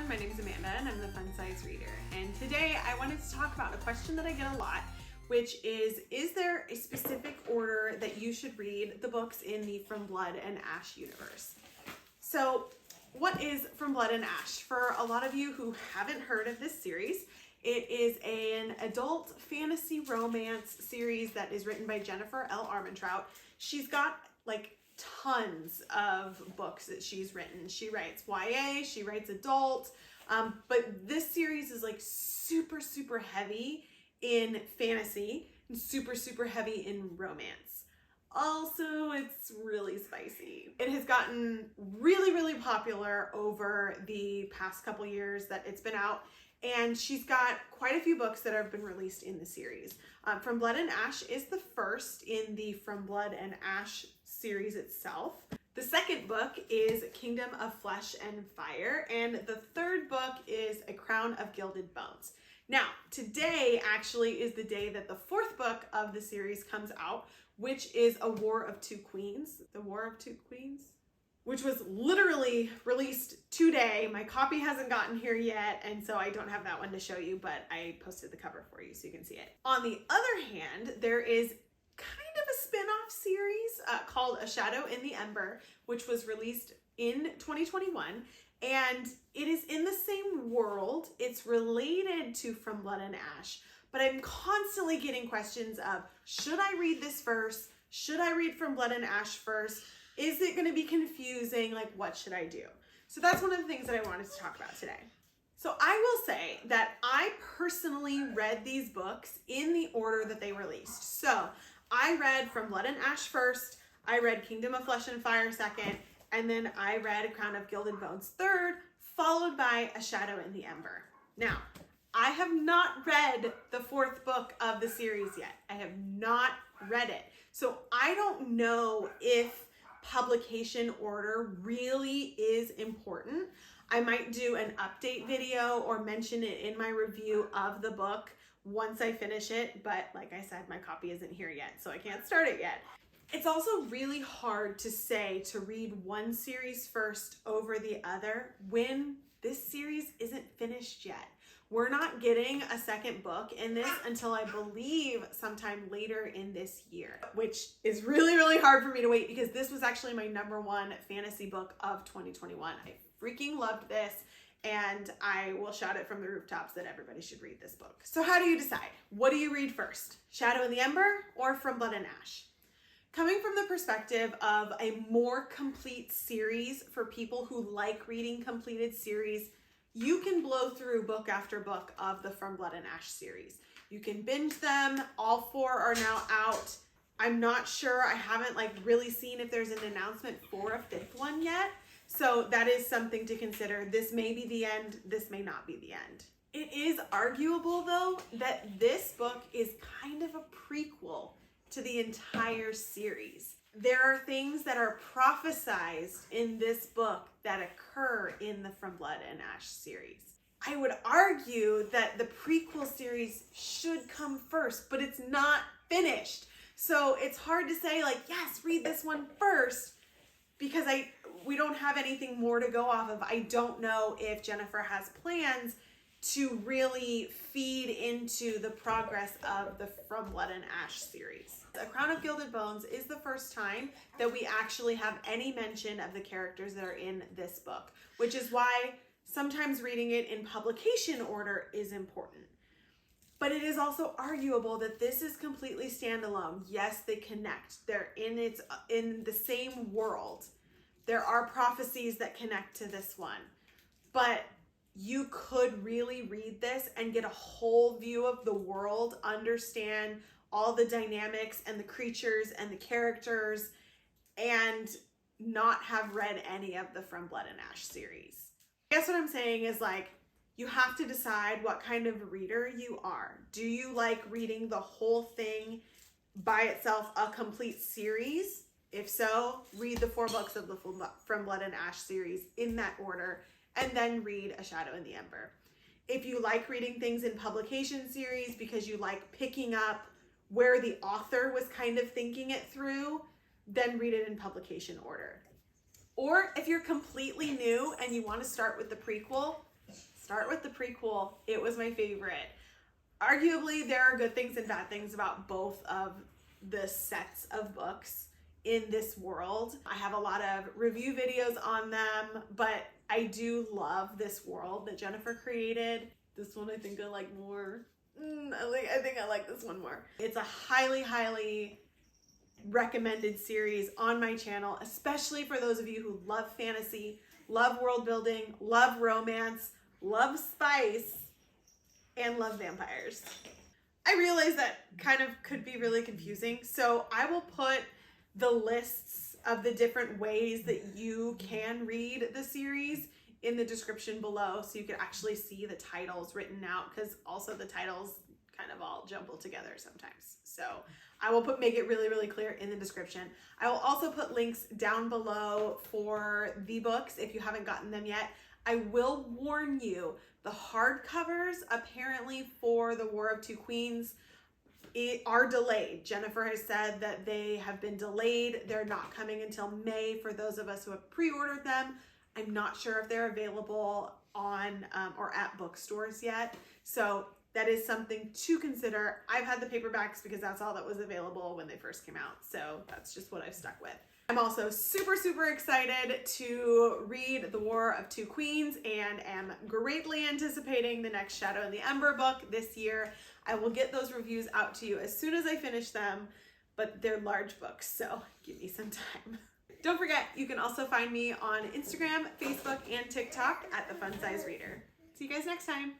everyone, my name is Amanda and I'm the Fun Size Reader. And today I wanted to talk about a question that I get a lot, which is there a specific order that you should read the books in the From Blood and Ash universe? So what is From Blood and Ash? For a lot of you who haven't heard of this series, it is an adult fantasy romance series that is written by Jennifer L. Armentrout. She's got like tons of books that she's written. She writes YA, she writes adult, but this series is like super heavy in fantasy and super heavy in romance. Also, it's really spicy. It has gotten really popular over the past couple years that it's been out, and she's got quite a few books that have been released in the series. From Blood and Ash is the first in the From Blood and Ash series itself. The second book is Kingdom of Flesh and Fire, and the third book is A Crown of Gilded Bones. Now, today actually is the day that the fourth book of the series comes out, which is A War of Two Queens. The War of Two Queens? Which was literally released today. My copy hasn't gotten here yet, and so I don't have that one to show you, but I posted the cover for you so you can see it. On the other hand, there is kind of a spin-off series called A Shadow in the Ember, which was released in 2021, and it is in the same world. It's related to From Blood and Ash, but I'm constantly getting questions of, should I read this first? Should I read From Blood and Ash first? Is it going to be confusing? Like, what should I do? So that's one of the things that I wanted to talk about today. So I will say that I personally read these books in the order that they released. So I read From Blood and Ash first, I read Kingdom of Flesh and Fire second, and then I read A Crown of Gilded Bones third, followed by A Shadow in the Ember. Now, I have not read the fourth book of the series yet. I have not read it. So I don't know if publication order really is important. I might do an update video or mention it in my review of the book once I finish it, but like I said, my copy isn't here yet, so I can't start it yet. It's also really hard to say to read one series first over the other when this series isn't finished yet. We're not getting a second book in this until I believe sometime later in this year, which is really hard for me to wait because this was actually my #1 fantasy book of 2021. I freaking loved this, and I will shout it from the rooftops that everybody should read this book. So how do you decide? What do you read first? Shadow in the Ember or From Blood and Ash? Coming from the perspective of a more complete series for people who like reading completed series, you can blow through book after book of the From Blood and Ash series. You can binge them. All 4 are now out. I'm not sure. I haven't really seen if there's an announcement for a 5th one yet. So that is something to consider. This may be the end. This may not be the end. It is arguable though that this book is kind of a prequel to the entire series. There are things that are prophesized in this book that occur in the From Blood and Ash series. I would argue that the prequel series should come first, but it's not finished. So it's hard to say yes, read this one first, because we don't have anything more to go off of. I don't know if Jennifer has plans to really feed into the progress of the From Blood and Ash series. A Crown of Gilded Bones is the first time that we actually have any mention of the characters that are in this book, which is why sometimes reading it in publication order is important. But it is also arguable that this is completely standalone. Yes, they connect. They're in the same world. There are prophecies that connect to this one, but you could really read this and get a whole view of the world, understand all the dynamics and the creatures and the characters, and not have read any of the From Blood and Ash series. I guess what I'm saying is you have to decide what kind of reader you are. Do you like reading the whole thing by itself, a complete series? If so, read the 4 books of the From Blood and Ash series in that order, and then read A Shadow in the Ember. If you like reading things in publication series because you like picking up where the author was kind of thinking it through, then read it in publication order. Or if you're completely new and you want to start with the prequel, start with the prequel. It was my favorite. Arguably, there are good things and bad things about both of the sets of books in this world. I have a lot of review videos on them, but I do love this world that Jennifer created. This one I think I like more. I think I like this one more. It's a highly, highly recommended series on my channel, especially for those of you who love fantasy, love world building, love romance, love spice, and love vampires. I realize that kind of could be really confusing, so I will put the lists of the different ways that you can read the series in the description below, so you can actually see the titles written out, because also the titles kind of all jumble together sometimes. So I will make it really, really clear in the description. I will also put links down below for the books if you haven't gotten them yet. I will warn you, the hardcovers apparently for the War of Two Queens are delayed. Jennifer has said that they have been delayed. They're not coming until May for those of us who have pre-ordered them. I'm not sure if they're available on or at bookstores yet. So that is something to consider. I've had the paperbacks because that's all that was available when they first came out. So that's just what I've stuck with. I'm also super, super excited to read The War of Two Queens and am greatly anticipating the next Shadow and the Ember book this year. I will get those reviews out to you as soon as I finish them, but they're large books, so give me some time. Don't forget, you can also find me on Instagram, Facebook, and TikTok at The Fun Size Reader. See you guys next time.